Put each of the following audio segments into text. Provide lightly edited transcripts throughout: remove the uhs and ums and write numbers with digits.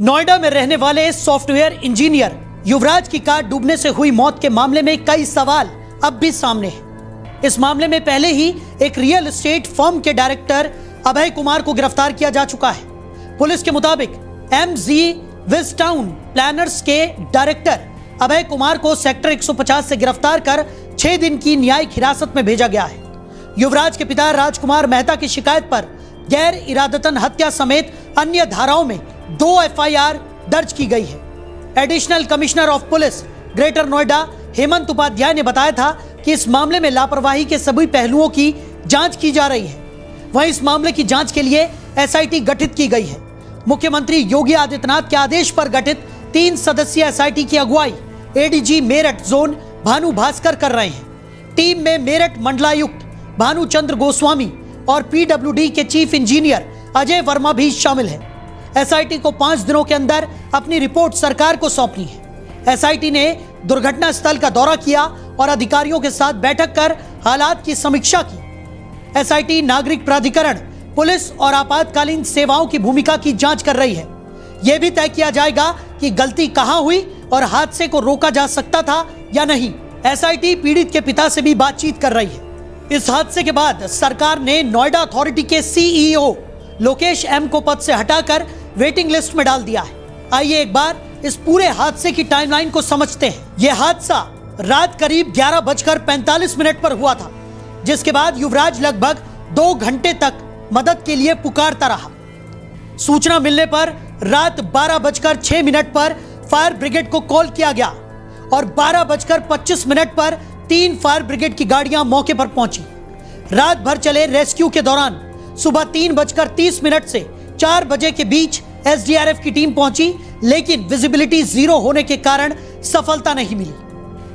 नोएडा में रहने वाले सॉफ्टवेयर इंजीनियर युवराज की कार डूबने से हुई मौत के मामले में कई सवाल अब भी सामने हैं। इस मामले में पहले ही एक रियल एस्टेट फर्म के डायरेक्टर अभय कुमार को गिरफ्तार किया जा चुका है। पुलिस के मुताबिक MG विजटाउन प्लानर्स के डायरेक्टर अभय कुमार को सेक्टर 150 से गिरफ्तार कर 6 दिन की न्यायिक हिरासत में भेजा गया है। युवराज के पिता राजकुमार मेहता की शिकायत पर गैर इरादतन हत्या समेत अन्य धाराओं में 2 FIR दर्ज की गई है। Additional commissioner of police greater Noida Hemant Upadhyay ने बताया था कि इस मामले में लापरवाही के सभी पहलुओं की जांच की जा रही है। वहीं इस मामले की जांच के लिए SIT गठित की गई है। मुख्यमंत्री योगी आदित्यनाथ के आदेश पर गठित 3 सदस्यीय SIT की अगुवाई ADG मेरठ जोन भानु भास्कर कर रहे हैं। टीम में मेरठ मंडलायुक्त भानुचंद्र गोस्वामी और PWD के चीफ इंजीनियर अजय वर्मा भी शामिल हैं। SIT को 5 दिनों के अंदर अपनी रिपोर्ट सरकार को सौंपनी है। SIT ने दुर्घटना स्थल का दौरा किया और अधिकारियों के साथ बैठक कर हालात की समीक्षा की। SIT नागरिक प्राधिकरण, पुलिस और आपातकालीन सेवाओं की भूमिका की जांच कर रही है। यह भी तय किया जाएगा कि गलती कहां हुई और हादसे को रोका जा सकता था या नहीं। SIT पीड़ित के पिता से भी बातचीत कर रही है। इस हादसे के बाद सरकार ने नोएडा अथॉरिटी के CEO लोकेश M को पद से हटाकर वेटिंग लिस्ट में डाल दिया है। आइए एक बार इस पूरे हादसे की टाइमलाइन को समझते हैं। यह हादसा रात करीब 11:45 पर हुआ था, जिसके बाद युवराज लगभग 2 घंटे तक मदद के लिए पुकारता रहा। सूचना मिलने पर रात 12:06 पर फायर ब्रिगेड को कॉल किया गया और 12:25 पर 3 फायर ब्रिगेड की गाड़ियां मौके पर पहुंची। रात भर चले रेस्क्यू के दौरान सुबह 3:30 से 4 बजे के बीच SDRF की टीम पहुंची, लेकिन विजिबिलिटी 0 होने के कारण सफलता नहीं मिली।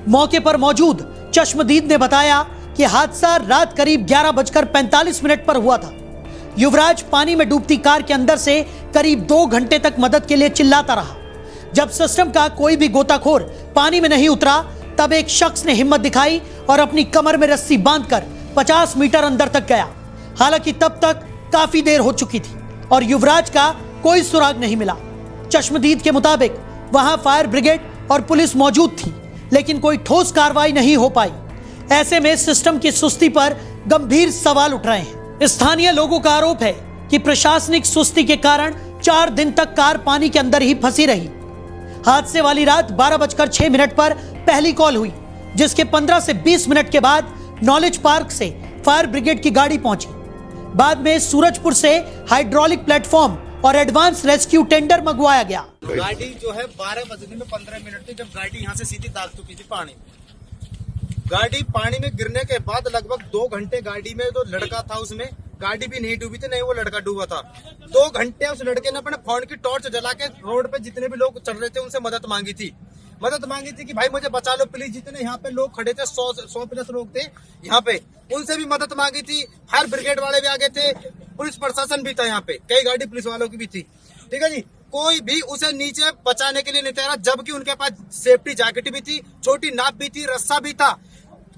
मौके पर मौजूद चश्मदीद ने बताया कि हादसा रात करीब 11:45 पर हुआ था। युवराज पानी में डूबती कार के अंदर से करीब 2 घंटे तक मदद के लिए चिल्लाता रहा। जब सिस्टम का कोई भी गोताखोर पानी में नहीं उतरा, तब एक शख्स ने हिम्मत दिखाई और अपनी कमर में रस्सी बांधकर 50 मीटर अंदर तक गया। हालांकि तब तक काफी देर हो चुकी थी और युवराज का कोई सुराग नहीं मिला। चश्मदीद के मुताबिक वहां फायर ब्रिगेड और पुलिस मौजूद थी, लेकिन कोई ठोस कार्रवाई नहीं हो पाई। ऐसे में सिस्टम की सुस्ती पर गंभीर सवाल उठ रहे हैं। स्थानीय लोगों का आरोप है कि प्रशासनिक सुस्ती के कारण 4 दिन तक कार पानी के अंदर ही फंसी रही। हादसे वाली रात 12:06 पर पहली कॉल हुई, जिसके 15 से 20 मिनट के बाद नॉलेज पार्क से फायर ब्रिगेड की गाड़ी पहुंची। बाद में सूरजपुर से हाइड्रोलिक प्लेटफॉर्म और एडवांस रेस्क्यू टेंडर मंगवाया गया। गाड़ी जो है 12:15 थी जब गाड़ी यहाँ से सीधी दाग चुकी थी पानी में। गाड़ी पानी में गिरने के बाद लगभग 2 घंटे गाड़ी में जो लड़का था उसमें गाड़ी भी नहीं डूबी थी, नहीं वो लड़का डूबा था। 2 घंटे उस लड़के ने अपने फोन की टॉर्च जला के रोड पे जितने भी लोग चल रहे थे उनसे मदद मांगी थी कि भाई मुझे बचा लो प्लीज। जितने यहाँ पे लोग खड़े थे 100+ लोग थे यहाँ पे, उनसे भी मदद मांगी थी। फायर ब्रिगेड वाले भी आ गए थे, पुलिस प्रशासन भी था यहाँ पे, कई गाड़ी पुलिस वालों की भी थी। ठीक है जी, कोई भी उसे नीचे बचाने के लिए नहीं तैयार, जबकि उनके पास सेफ्टी जैकेट भी थी, छोटी नाप भी थी, रस्सा भी था।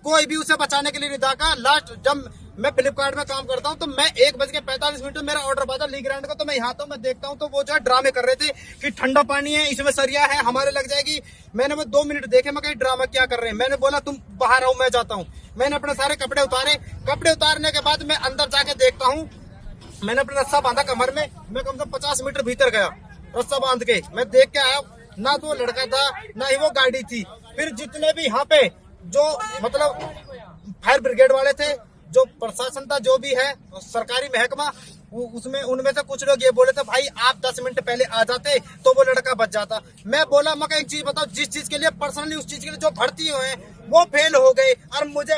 कोई भी उसे बचाने के लिए नहीं था। लास्ट जब मैं फ्लिपकार्ट में काम करता हूँ तो मैं 1:45 मेरा ऑर्डर बाजा ली ग्रांड का, तो मैं यहाँ तो मैं देखता हूँ तो वो जो है ड्रामे कर रहे थे कि ठंडा पानी है, इसमें सरिया है, हमारे लग जाएगी। मैंने 2 मिनट देखे, मैं कहीं ड्रामा क्या कर रहे हैं। मैंने बोला तुम बाहर आओ, मैं जाता हूँ। मैंने अपने सारे कपड़े उतारे। कपड़े उतारने के बाद मैं अंदर जाके देखता हूँ, मैंने अपना रस्सा बांधा कमर में। मैं कम से कम 50 मीटर भीतर गया, रस्सा बांध के मैं देख के आया, ना तो वो लड़का था ना ही वो गाड़ी थी। फिर जितने भी यहाँ पे जो मतलब फायर ब्रिगेड वाले थे, जो प्रशासन था, जो भी है सरकारी महकमा, उसमें उनमें से कुछ लोग ये बोले थे भाई आप 10 मिनट पहले आ जाते तो वो लड़का बच जाता। मैं बोला मैं एक चीज बताओ, जिस चीज के लिए पर्सनली उस चीज के लिए जो भर्ती हुए हैं वो फेल हो गए, और मुझे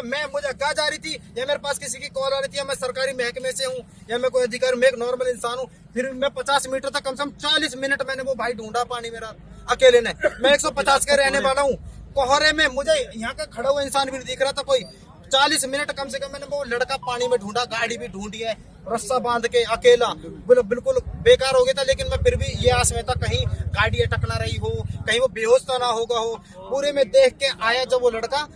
कहा जा रही थी या मेरे पास किसी की कॉल आ रही थी, या मैं सरकारी महकमे से हूँ या मैं कोई अधिकारी, मैं एक नॉर्मल इंसान हूँ। फिर मैं 50 मीटर तक कम से कम 40 मिनट मैंने वो भाई ढूंढा पानी मेरा अकेले ने। मैं 150 का रहने वाला हूँ, कोहरे में मुझे यहाँ का खड़ा हुआ इंसान भी नहीं दिख रहा था कोई। 40 मिनट कम से कम मैंने वो लड़का पानी में ढूंढा, गाड़ी भी ढूंढी है, रस्सा बांध के अकेला। बिल्कुल बेकार हो गया था, लेकिन मैं फिर भी ये आस में था कहीं गाड़ी अटक ना रही हो, कहीं वो बेहोश तो ना होगा हो। पूरे में देख के आया जब वो लड़का,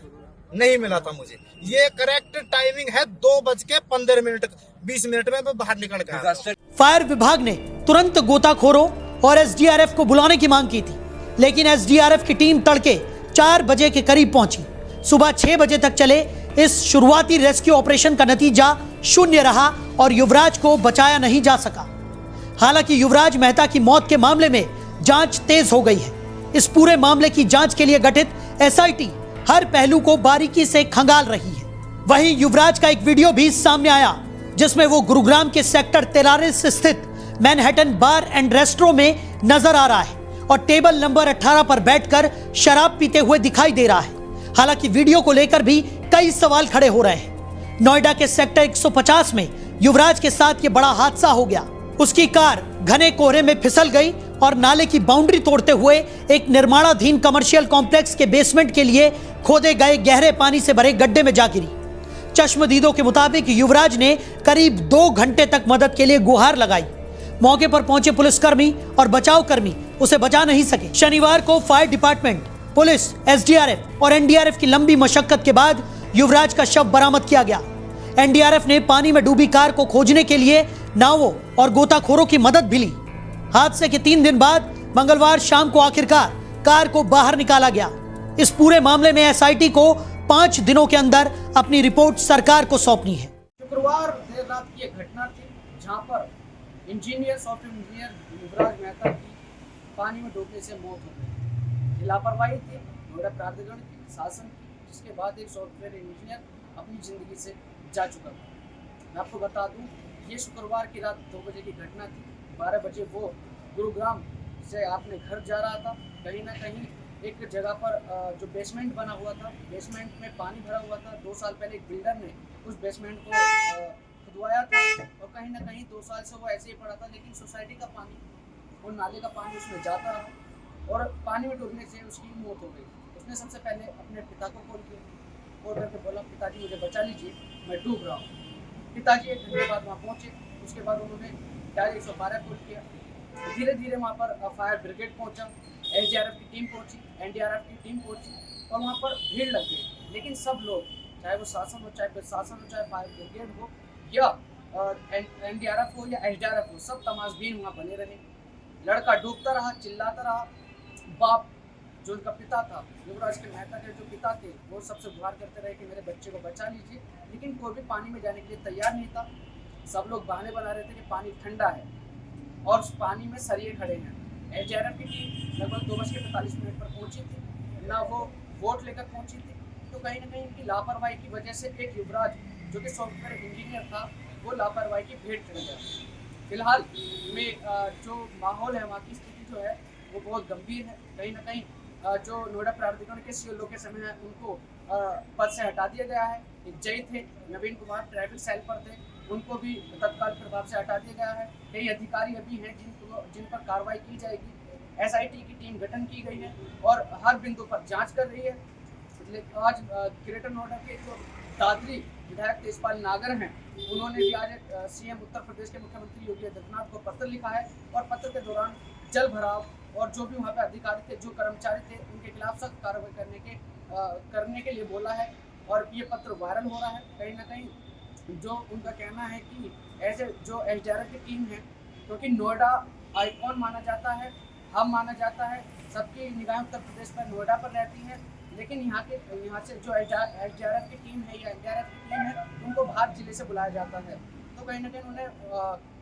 नहीं मिला था मुझे। ये करेक्ट टाइमिंग है 2:15 20 मिनट में मैं बाहर निकल गया। फायर विभाग ने तुरंत गोताखोरों और एसडीआरएफ को बुलाने की मांग की थी, लेकिन एसडीआरएफ की टीम तड़के 4 बजे के करीब पहुंची। सुबह 6 बजे तक चले इस शुरुआती रेस्क्यू ऑपरेशन का नतीजा शून्य रहा और युवराज को बचाया नहीं जा सका। हालांकि युवराज मेहता की मौत के मामले में जांच तेज हो गई है। इस पूरे मामले की जांच के लिए गठित एसआईटी हर पहलू को बारीकी से खंगाल रही है। वहीं युवराज का एक वीडियो भी सामने आया जिसमें वो गुरुग्राम के सेक्टर 43 स्थित मैनहट्टन बार एंड रेस्ट्रो में नजर आ रहा है और टेबल नंबर 18 पर बैठकर शराब पीते हुए दिखाई दे रहा है। हालांकि वीडियो को लेकर भी कई सवाल खड़े हो रहे हैं। नोएडा के सेक्टर 150 में युवराज के साथ ये बड़ा हादसा हो गया। उसकी कार घने कोहरे में फिसल गई और नाले की बाउंड्री तोड़ते हुए एक निर्माणाधीन कमर्शियल कॉम्प्लेक्स के बेसमेंट के लिए खोदे गए गहरे पानी से भरे गड्ढे में जा गिरी। चश्मदीदों के मुताबिक युवराज ने करीब 2 घंटे तक मदद के लिए गुहार लगाई। मौके पर पहुंचे पुलिसकर्मी और बचाव कर्मी उसे बचा नहीं सके। शनिवार को फायर डिपार्टमेंट, पुलिस, एसडीआरएफ और एनडीआरएफ की लंबी मशक्कत के बाद युवराज का शव बरामद किया गया। एनडीआरएफ ने पानी में डूबी कार को खोजने के लिए नावों और गोताखोरों की मदद भी ली। हादसे के 3 दिन बाद मंगलवार शाम को आखिरकार कार को बाहर निकाला गया। इस पूरे मामले में एसआईटी को 5 दिनों के अंदर अपनी रिपोर्ट सरकार को सौंपनी है। शुक्रवार देर रात की एक घटना थी जहां पर सॉफ्टवेयर इंजीनियर युवराज मेहता की पानी में डूबने से मौत हो गई। ये लापरवाही थी नोएडा प्राधिकरण की, शासन की, जिसके बाद एक सॉफ्टवेयर इंजीनियर अपनी जिंदगी से जा चुका था। मैं आपको बता दूं, ये शुक्रवार की रात 2 बजे की घटना थी। 12 बजे वो गुरुग्राम से अपने घर जा रहा था। कहीं ना कहीं एक जगह पर जो बेसमेंट बना हुआ था, बेसमेंट में पानी भरा हुआ था। 2 साल पहले एक बिल्डर ने उस बेसमेंट को खुदवाया था और कहीं ना कहीं 2 साल से वो ऐसे ही पड़ा था, लेकिन सोसाइटी का पानी और नाले का पानी उसमें जाता रहा और पानी में डूबने से उसकी मौत हो गई। उसने सबसे पहले अपने पिता को कॉल किया और करके बोला, पिताजी मुझे बचा लीजिए, मैं डूब रहा हूँ। पिताजी 1 घंटे बाद वहाँ पहुँचे। उसके बाद उन्होंने डायल 112 कॉल किया। धीरे धीरे वहाँ पर फायर ब्रिगेड पहुँचा, एसडीआरएफ की टीम पहुँची, एनडीआरएफ की टीम पहुँची और वहाँ पर भीड़ लग गई। लेकिन सब लोग, चाहे वो शासन हो, चाहे प्रशासन हो, चाहे फायर ब्रिगेड हो या एनडीआरएफ हो या एसडीआरएफ हो, सब तमाशबीन वहाँ बने रहे। लड़का डूबता रहा, चिल्लाता रहा। बाप जो उनका पिता था, युवराज के मेहता के जो पिता थे, वो सबसे गुहार करते रहे कि मेरे बच्चे को बचा लीजिए, लेकिन कोई भी पानी में जाने के लिए तैयार नहीं था। सब लोग बहाने बना रहे थे कि पानी ठंडा है और उस पानी में सरिये खड़े हैं। एसडीआरएफ की टीम लगभग 2:45 पर पहुंची थी, ना वो बोट लेकर पहुंची थी। तो कहीं ना कहीं इनकी लापरवाही की वजह से एक युवराज जो कि सॉफ्टवेयर इंजीनियर था, वो लापरवाही की भेंट चढ़ गया। फिलहाल में जो माहौल है, वहाँ की स्थिति जो है वो बहुत गंभीर है। कहीं ना कहीं जो नोएडा प्राधिकरण के सीओ लोग के समय है, उनको पद से हटा दिया गया है। एक जय थे, नवीन कुमार ट्रैफिक सेल पर थे, उनको भी तत्काल प्रभाव से हटा दिया गया है। कई अधिकारी अभी हैं जिन पर कार्रवाई की जाएगी। एसआईटी की टीम गठन की गई है और हर बिंदु पर जांच कर रही है। आज ग्रेटर नोएडा के जो दादरी विधायक तेजपाल नागर हैं, उन्होंने भी आज सीएम उत्तर प्रदेश के मुख्यमंत्री योगी आदित्यनाथ को पत्र लिखा है और पत्र के दौरान जल भराव और जो भी वहाँ पे अधिकारी थे, जो कर्मचारी थे, उनके खिलाफ सख्त कार्रवाई करने के लिए बोला है और ये पत्र वायरल हो रहा है। कहीं ना कहीं जो उनका कहना है कि ऐसे जो एसडीआरएफ की टीम है, क्योंकि नोएडा आइकॉन माना जाता है, हब माना जाता है, सबकी निगाहें उत्तर प्रदेश पर नोएडा पर रहती हैं, लेकिन यहाँ से जो एसडीआरएफ की टीम है या एनडीआरएफ की टीम है, उनको बाहर जिले से बुलाया जाता है। तो कहीं ना कहीं उन्होंने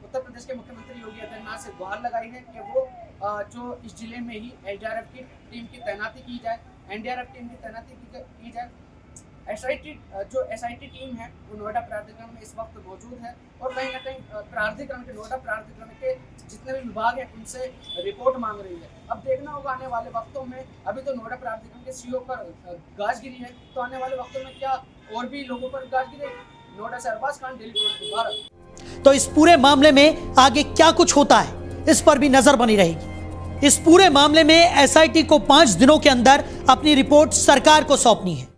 उत्तर प्रदेश के मुख्यमंत्री योगी आदित्यनाथ से गुहार लगाई है कि वो जो इस जिले में ही एसडीआरएफ की टीम की तैनाती की जाए, एनडीआरएफ टीम की तैनाती की जाए। एसआईटी टीम है वो नोएडा प्राधिकरण में इस वक्त मौजूद है और कहीं ना कहीं नोएडा प्राधिकरण के जितने भी विभाग हैं, उनसे रिपोर्ट मांग रही है। अब देखना होगा आने वाले वक्तों में। अभी तो नोएडा प्राधिकरण के सीईओ पर गाज गिरी है, तो आने वाले वक्तों में क्या और भी लोगों पर गाज गिरेगी। नोएडा से अरबाज खान, डेली पोस्ट भारत। तो इस पूरे मामले में आगे क्या कुछ होता है, इस पर भी नजर बनी रहेगी। इस पूरे मामले में एसआईटी को 5 दिनों के अंदर अपनी रिपोर्ट सरकार को सौंपनी है।